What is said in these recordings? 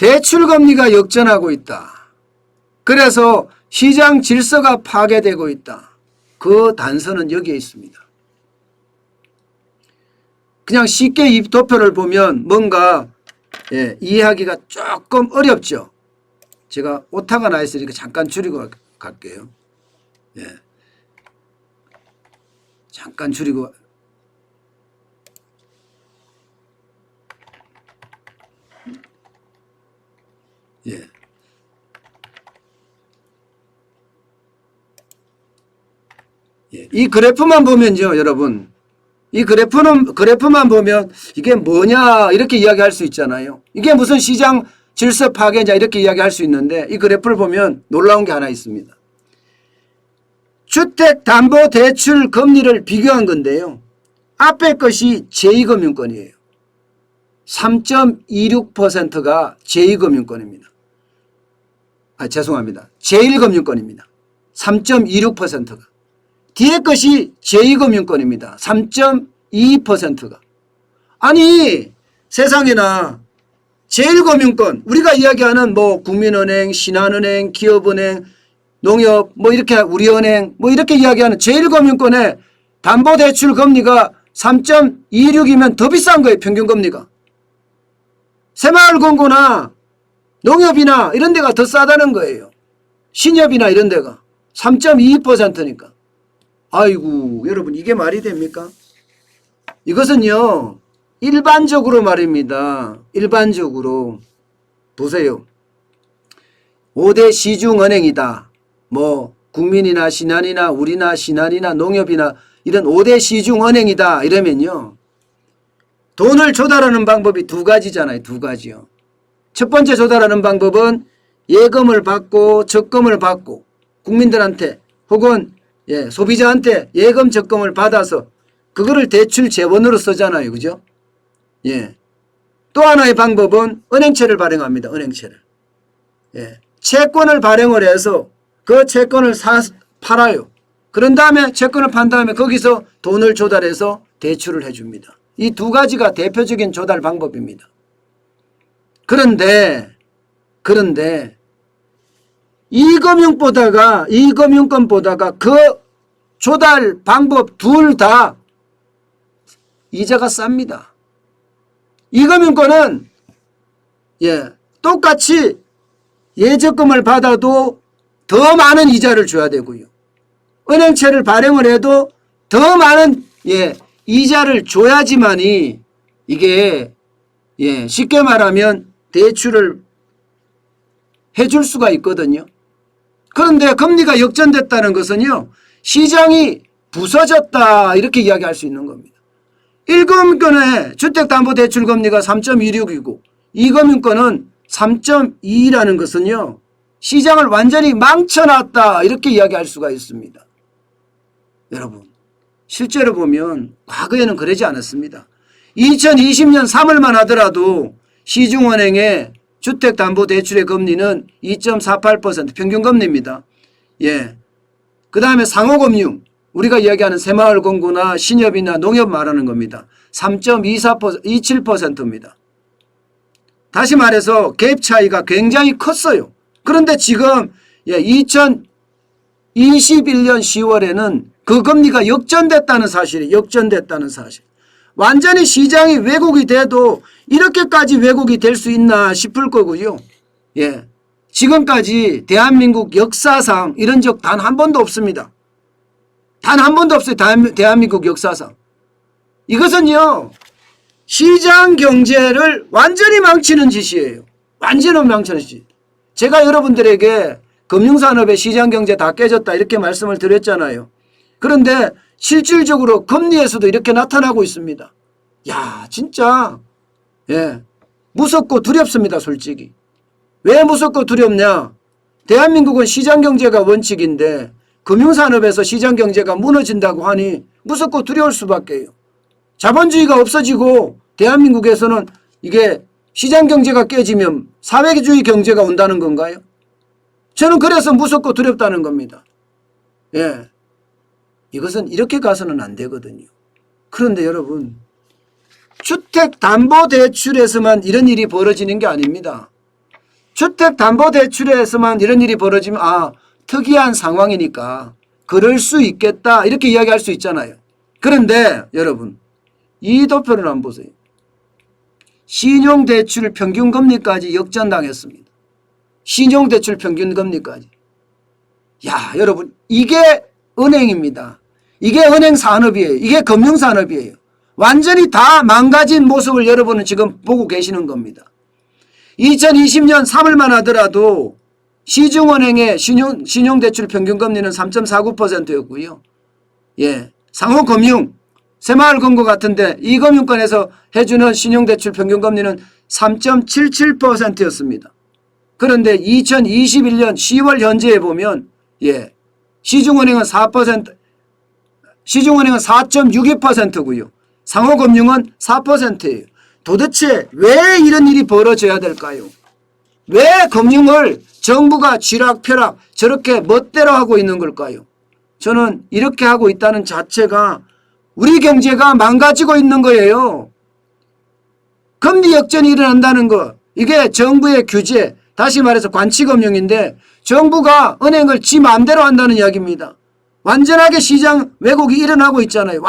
대출금리가 역전하고 있다. 그래서 시장 질서가 파괴되고 있다. 그 단서는 여기에 있습니다. 그냥 쉽게 이 도표를 보면 뭔가 이해하기가 조금 어렵죠. 제가 오타가 나 있으니까 잠깐 줄이고 갈게요. 잠깐 줄이고. 이 그래프만 보면요, 여러분. 이 그래프만 보면 이게 뭐냐 이렇게 이야기할 수 있잖아요. 이게 무슨 시장 질서 파괴냐 이렇게 이야기할 수 있는데 이 그래프를 보면 놀라운 게 하나 있습니다. 주택담보대출 금리를 비교한 건데요. 앞에 것이 제2금융권이에요. 3.26%가 제2금융권입니다. 죄송합니다. 제1금융권입니다. 3.26%가. 뒤에 것이 제2금융권입니다. 3.2%가. 아니 세상에나 제1금융권 우리가 이야기하는 뭐 국민은행, 신한은행, 기업은행, 농협 뭐 이렇게 우리은행 뭐 이렇게 이야기하는 제1금융권의 담보대출 금리가 3.26이면 더 비싼 거예요. 평균금리가. 새마을금고나 농협이나 이런 데가 더 싸다는 거예요. 신협이나 이런 데가 3.22%니까. 아이고 여러분 이게 말이 됩니까? 이것은요 일반적으로 말입니다. 일반적으로 보세요. 5대 시중은행이다. 뭐 국민이나 신한이나 우리나 신한이나 농협이나 이런 5대 시중은행이다 이러면요. 돈을 조달하는 방법이 두 가지잖아요. 두 가지요. 첫 번째 조달하는 방법은 예금을 받고 적금을 받고 국민들한테 혹은 소비자한테 예금 적금을 받아서 그거를 대출 재원으로 쓰잖아요. 그죠? 또 하나의 방법은 은행채를 발행합니다. 은행채를. 채권을 발행을 해서 그 채권을 팔아요. 그런 다음에 채권을 판 다음에 거기서 돈을 조달해서 대출을 해줍니다. 이 두 가지가 대표적인 조달 방법입니다. 그런데 이 금융권보다가 그 조달 방법 둘 다 이자가 쌉니다. 이 금융권은 똑같이 예적금을 받아도 더 많은 이자를 줘야 되고요. 은행채를 발행을 해도 더 많은 이자를 줘야지만이 이게 쉽게 말하면 대출을 해줄 수가 있거든요. 그런데 금리가 역전됐다는 것은요. 시장이 부서졌다 이렇게 이야기할 수 있는 겁니다. 1금융권의 주택담보대출금리가 3.26이고 2금융권은 3.2라는 것은요. 시장을 완전히 망쳐놨다 이렇게 이야기할 수가 있습니다. 여러분 실제로 보면 과거에는 그러지 않았습니다. 2020년 3월만 하더라도 시중은행의 주택담보대출의 금리는 2.48% 평균금리입니다. 그 다음에 상호금융 우리가 이야기하는 새마을금고나 신협이나 농협 말하는 겁니다. 3.27%입니다. 다시 말해서 갭 차이가 굉장히 컸어요. 그런데 지금 2021년 10월에는 그 금리가 역전됐다는 사실이에요. 역전됐다는 사실. 완전히 시장이 왜곡이 돼도 이렇게까지 왜곡이 될 수 있나 싶을 거고요. 지금까지 대한민국 역사상 이런 적 단 한 번도 없습니다. 단 한 번도 없어요. 대한민국 역사상. 이것은요. 시장 경제를 완전히 망치는 짓이에요. 완전히 망치는 짓. 제가 여러분들에게 금융산업의 시장 경제 다 깨졌다 이렇게 말씀을 드렸잖아요. 그런데 실질적으로 금리에서도 이렇게 나타나고 있습니다. 야 진짜 무섭고 두렵습니다. 솔직히. 왜 무섭고 두렵냐. 대한민국은 시장경제가 원칙인데 금융산업에서 시장경제가 무너진다고 하니 무섭고 두려울 수밖에요. 자본주의가 없어지고 대한민국에서는 이게 시장경제가 깨지면 사회주의 경제가 온다는 건가요? 저는 그래서 무섭고 두렵다는 겁니다. 이것은 이렇게 가서는 안 되거든요. 그런데 여러분 주택담보대출에서만 이런 일이 벌어지는 게 아닙니다. 주택담보대출에서만 이런 일이 벌어지면 특이한 상황이니까 그럴 수 있겠다 이렇게 이야기할 수 있잖아요. 그런데 여러분 이 도표를 한번 보세요. 신용대출 평균금리까지 역전당했습니다. 신용대출 평균금리까지. 야 여러분 이게 은행입니다. 이게 은행산업이에요. 이게 금융산업이에요. 완전히 다 망가진 모습을 여러분은 지금 보고 계시는 겁니다. 2020년 3월만 하더라도 시중은행의 신용대출 평균금리는 3.49%였고요. 예, 상호금융, 새마을금고 같은데 이금융권에서 해주는 신용대출 평균금리는 3.77%였습니다. 그런데 2021년 10월 현재에 보면 시중은행은 4.62%고요. 상호금융은 4%예요. 도대체 왜 이런 일이 벌어져야 될까요? 왜 금융을 정부가 쥐락펴락 저렇게 멋대로 하고 있는 걸까요? 저는 이렇게 하고 있다는 자체가 우리 경제가 망가지고 있는 거예요. 금리 역전이 일어난다는 거 이게 정부의 규제 다시 말해서 관치금융인데 정부가 은행을 지 마음대로 한다는 이야기입니다. 완전하게 시장 왜곡이 일어나고 있잖아요.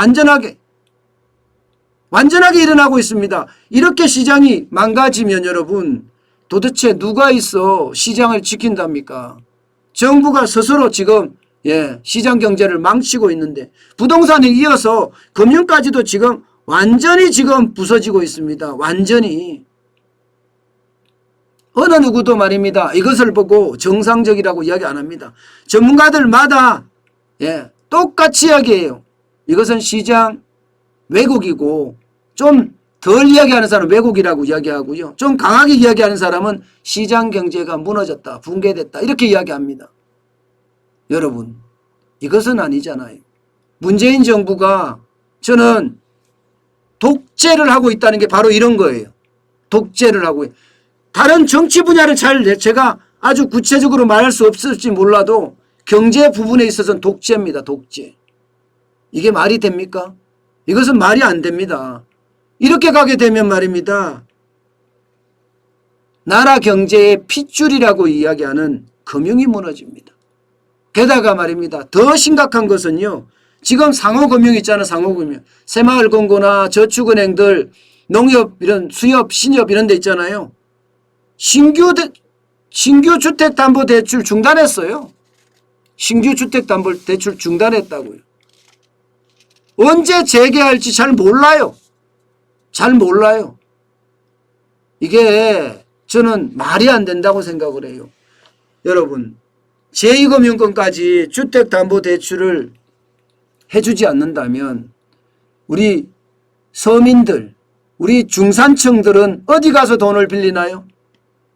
완전하게 일어나고 있습니다. 이렇게 시장이 망가지면 여러분 도대체 누가 있어 시장을 지킨답니까? 정부가 스스로 지금 시장 경제를 망치고 있는데 부동산에 이어서 금융까지도 지금 완전히 지금 부서지고 있습니다. 완전히. 어느 누구도 말입니다. 이것을 보고 정상적이라고 이야기 안 합니다. 전문가들마다 똑같이 이야기해요. 이것은 시장 왜곡이고 좀 덜 이야기하는 사람은 왜곡이라고 이야기하고요. 좀 강하게 이야기하는 사람은 시장 경제가 무너졌다, 붕괴됐다 이렇게 이야기합니다. 여러분 이것은 아니잖아요. 문재인 정부가 저는 독재를 하고 있다는 게 바로 이런 거예요. 독재를 하고 다른 정치 분야를 제가 아주 구체적으로 말할 수 없을지 몰라도 경제 부분에 있어서는 독재입니다. 독재. 이게 말이 됩니까? 이것은 말이 안 됩니다. 이렇게 가게 되면 말입니다. 나라 경제의 핏줄이라고 이야기하는 금융이 무너집니다. 게다가 말입니다. 더 심각한 것은요. 지금 상호금융 있잖아요. 상호금융. 새마을금고나 저축은행들 농협 이런 수협 신협 이런 데 있잖아요. 신규 주택담보대출 중단했어요. 신규 주택담보대출 중단했다고요. 언제 재개할지 잘 몰라요. 잘 몰라요. 이게 저는 말이 안 된다고 생각을 해요. 여러분 제2금융권까지 주택담보대출을 해주지 않는다면 우리 서민들 우리 중산층들은 어디 가서 돈을 빌리나요?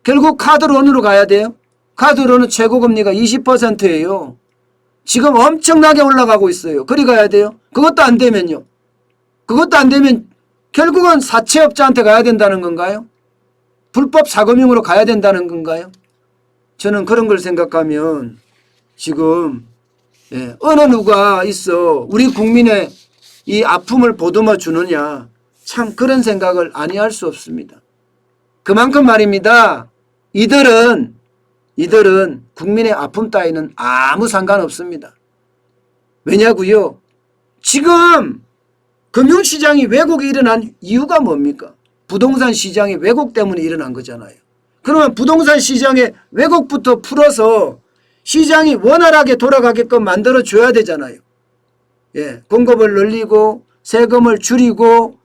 결국 카드론으로 가야 돼요. 카드론은 최고금리가 20%예요. 지금 엄청나게 올라가고 있어요. 그리 가야 돼요. 그것도 안 되면요. 그것도 안 되면 결국은 사채업자한테 가야 된다는 건가요? 불법 사금융으로 가야 된다는 건가요? 저는 그런 걸 생각하면 지금 어느 누가 있어 우리 국민의 이 아픔을 보듬어 주느냐 참 그런 생각을 아니할 수 없습니다. 그만큼 말입니다. 이들은 국민의 아픔 따위는 아무 상관없습니다. 왜냐고요? 지금 금융시장이 왜곡이 일어난 이유가 뭡니까? 부동산 시장의 왜곡 때문에 일어난 거잖아요. 그러면 부동산 시장의 왜곡부터 풀어서 시장이 원활하게 돌아가게끔 만들어줘야 되잖아요. 공급을 늘리고 세금을 줄이고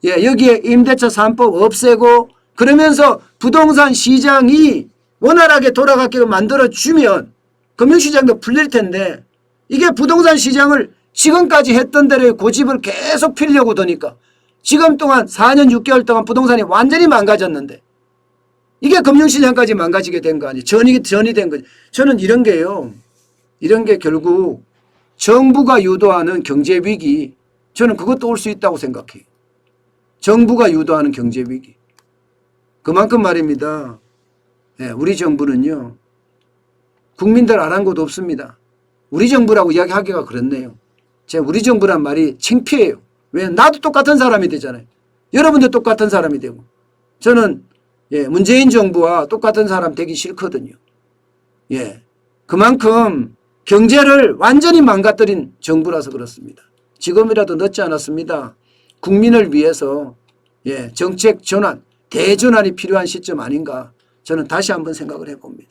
여기에 임대차 3법 없애고 그러면서 부동산 시장이 원활하게 돌아가게끔 만들어주면 금융시장도 풀릴 텐데 이게 부동산 시장을 지금까지 했던 대로의 고집을 계속 피려고 드니까 지금 동안 4년 6개월 동안 부동산이 완전히 망가졌는데 이게 금융시장까지 망가지게 된 거 아니에요. 전이 된 거죠. 저는 이런 게요. 이런 게 결국 정부가 유도하는 경제위기 저는 그것도 올 수 있다고 생각해요. 정부가 유도하는 경제위기. 그만큼 말입니다. 우리 정부는요. 국민들 아랑곳 없습니다. 우리 정부라고 이야기하기가 그렇네요. 제가 우리 정부란 말이 창피해요. 왜? 나도 똑같은 사람이 되잖아요. 여러분도 똑같은 사람이 되고. 저는 예, 문재인 정부와 똑같은 사람 되기 싫거든요. 예, 그만큼 경제를 완전히 망가뜨린 정부라서 그렇습니다. 지금이라도 늦지 않았습니다. 국민을 위해서 예, 정책 전환, 대전환이 필요한 시점 아닌가 저는 다시 한번 생각을 해봅니다.